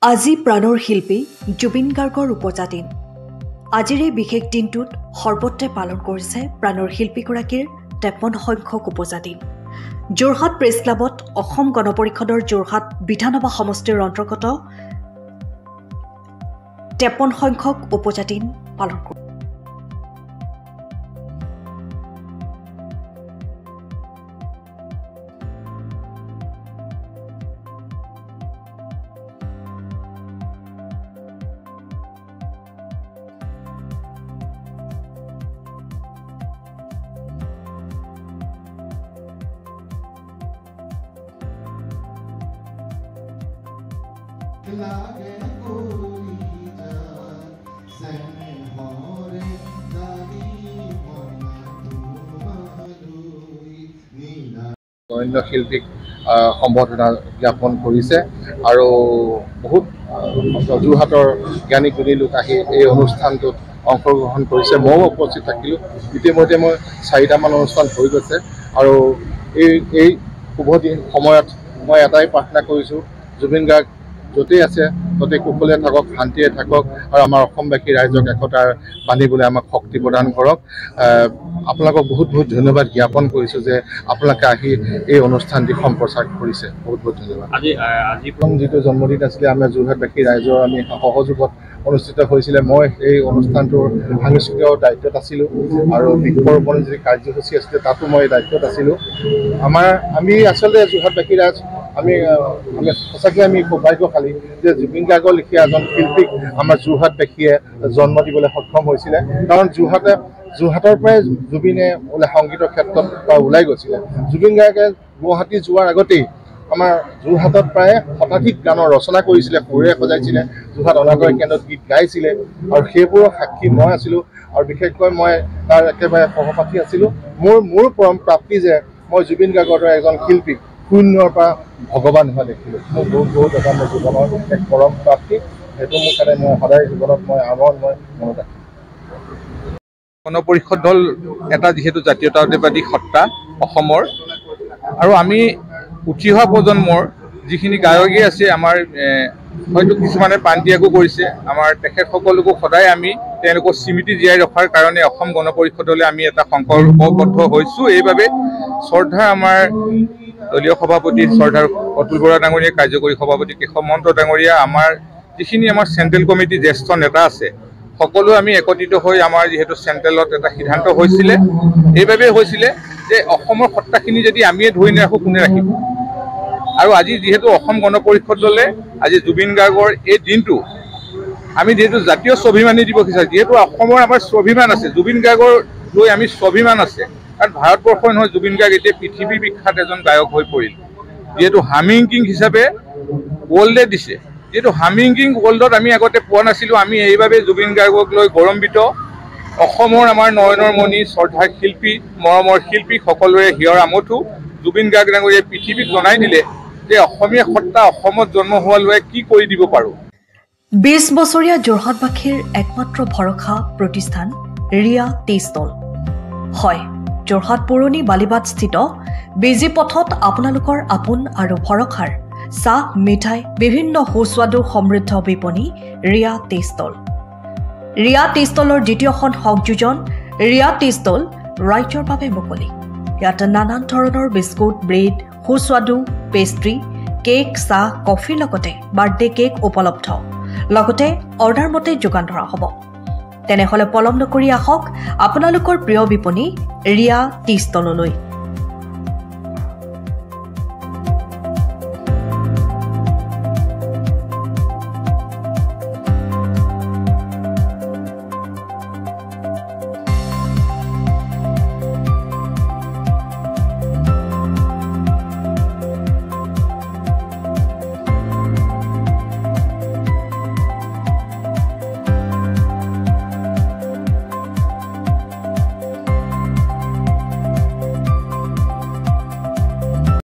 আজি প্ৰাণৰ শিল্পী জুবিন গাৰ্গৰ উপজা দিন। আজিৰ এই বিশেষ দিনটোত সৰ্বত্ৰে পালন কৰিছে প্ৰাণৰ শিল্পীগৰাকীৰ 53 সংখ্যক উপজা দিন। যোৰহাট প্ৰেছ ক্লাবত অসম গণ পৰিষদৰ যোৰহাট বিধানসভা সমষ্টিৰ অন্তৰ্গত 53 সংখ্যক উপজা দিন পালন কৰে। অন্য শিল্পীক সম্বৰ্ধনা জ্ঞাপন কৰিছে আৰু বহুত যোৰহাটৰ জ্ঞানী গুণী লোক আহি এই অনুষ্ঠানটোত অংশগ্ৰহণ কৰিছে। ময়ো উপস্থিত থাকিলোঁ। ইতিমধ্যে মই 4টামান অনুষ্ঠান হৈ গৈছে আৰু এই শুভ দিন সময়ত মই এটাই প্ৰাৰ্থনা কৰিছোঁ, জুবিন গাৰ্গ য'তেই আছে ত'তেই কুশলে থাকক, শান্তিৰে থাকক আৰু আমাৰ অসমবাসী ৰাইজক একতাৰ বান্ধিবলৈ আমাক শক্তি প্ৰদান কৰক। আপোনালোকক বহুত বহুত ধন্যবাদ জ্ঞাপন কৰিছোঁ যে আপোনালোকে আহি এই অনুষ্ঠানটি সম্প্ৰচাৰ কৰিছে। বহুত বহুত ধন্যবাদ। আজি যিটো জন্মদিন আছিলে আমাৰ যোৰহাটবাসী ৰাইজৰ আমি সহযোগত অনুষ্ঠিত হৈছিলে। মই এই অনুষ্ঠানটোৰ সাংস্কৃতিক দায়িত্বত আছিলোঁ আৰু বৃক্ষৰোপণ যি কাৰ্যসূচী আছিলে তাতো মই দায়িত্বত আছিলোঁ। আমি আচলতে যোৰহাটবাসী ৰাইজ আমি সঁচাকৈ আমি সৌভাগ্যশালী যে জুবিন গাৰ্গৰ লেখীয়া এজন শিল্পীক আমাৰ যোৰহাটবাসীয়ে জন্ম দিবলৈ সক্ষম হৈছিলে। কাৰণ যোৰহাটৰ পৰাই জুবিনে সংগীতৰ ক্ষেত্ৰত ওলাই গৈছিলে। জুবিন গাৰ্গে গুৱাহাটী যোৱাৰ আগতেই আমাৰ যোৰহাটত প্ৰায় শতাধিক গানৰ ৰচনা কৰিছিলে, সুৰে সজাইছিলে, যোৰহাট অনাটয় কেন্দ্ৰত গীত গাইছিলে আৰু সেইবোৰৰ সাক্ষী মই আছিলোঁ আৰু বিশেষকৈ মই তাৰ একেবাৰে সহপাঠী আছিলোঁ। মোৰ পৰম প্ৰাপ্তি যে মই জুবিন গাৰ্গৰ দৰে এজন শিল্পীক শূন্যৰ পৰা ভগৱান হোৱা দেখিলোঁ। মোৰ বহুত এটা মোৰ জীৱনৰ এক পৰম প্ৰাপ্তি। সেইটো মোৰ কাৰণে মই সদায় জীৱনত মই মনত ৰাখিম। গণ পৰিষদ দল এটা যিহেতু জাতীয়তাবাদী সত্তা অসমৰ, আৰু আমি উঠি অহা প্ৰজন্মৰ যিখিনি গায়কী আছে আমাৰ হয়তো কিছুমানে প্ৰাণত্যাগো কৰিছে। আমাৰ তেখেতসকলকো সদায় আমি তেওঁলোকৰ স্মৃতি জীয়াই ৰখাৰ কাৰণে অসম গণ পৰিষদলৈ আমি এটা সংকল্পবদ্ধ হৈছোঁ। এইবাবে শ্ৰদ্ধা আমাৰ দলীয় সভাপতি শ্ৰদ্ধাৰ অতুল বৰা ডাঙৰীয়া, কাৰ্যকৰী সভাপতি কেশৱ মহন্ত ডাঙৰীয়া, আমাৰ যিখিনি আমাৰ চেণ্ট্ৰেল কমিটি জ্যেষ্ঠ নেতা আছে সকলো আমি একত্ৰিত হৈ আমাৰ যিহেতু চেণ্ট্ৰেলত এটা সিদ্ধান্ত হৈছিলে, এইবাবেই হৈছিলে যে অসমৰ সত্তাখিনি যদি আমিয়ে ধৰি নাৰাখোঁ কোনে ৰাখিব। আৰু আজি যিহেতু অসম গণ পৰিষদ দলে আজি জুবিন গাৰ্গৰ এই দিনটো আমি যিহেতু জাতীয় স্বাভিমানী দিৱস হিচাপে, যিহেতু অসমৰ আমাৰ স্বাভিমান আছে, জুবিন গাৰ্গৰ লৈ আমি স্বাভিমান আছে। কাৰণ ভাৰতবৰ্ষই নহয়, জুবিন গাৰ্গ এতিয়া পৃথিৱী বিখ্যাত এজন গায়ক হৈ পৰিল। যিহেতু হামিং কিং হিচাপে ৱৰ্ল্ডে দিছে, যিহেতু হামিং কিং ৱৰ্ল্ডত আমি আগতে পোৱা নাছিলোঁ। আমি এইবাবে জুবিন গাৰ্গক লৈ গৌৰৱান্বিত। অসমৰ আমাৰ নয়নৰ মণি, শ্ৰদ্ধাৰ শিল্পী, মৰমৰ শিল্পী, সকলোৰে হিয়ৰ আমঠু জুবিন গাৰ্গ ডাঙৰীয়াই পৃথিৱীক জনাই দিলে যে অসমীয়া সত্তা অসমত জন্ম হোৱা লোৱাই কি কৰি দিব পাৰোঁ। 20 বছৰীয়া যোৰহাটবাসীৰ একমাত্ৰ ভৰসা প্ৰতিষ্ঠান ৰিয়া টি ষ্টল। হয়, যোৰহাট পুৰণি বালিবাট স্থিত বেজী পথত আপোনালোকৰ আপোন আৰু ভৰসাৰ চাহ, মিঠাই, বিভিন্ন সুস্বাদু সমৃদ্ধ বিপণী Riya tea stall. Riya tea ষ্টলৰ দ্বিতীয়খন সংযোজন ৰিয়া টি ষ্টল ৰাইজৰ বাবে মুকলি। ইয়াত নানান ধৰণৰ বিস্কুট, ব্ৰেড, সুস্বাদু পেষ্ট্ৰি, কেক, চাহ, কফিৰ লগতে বাৰ্থডে কেক উপলব্ধ। লগতে অৰ্ডাৰ মতে যোগান ধৰা হ'ব। তেনেহ'লে পলম নকৰি আহক আপোনালোকৰ প্ৰিয় বিপণী ৰিয়া টি ষ্টললৈ।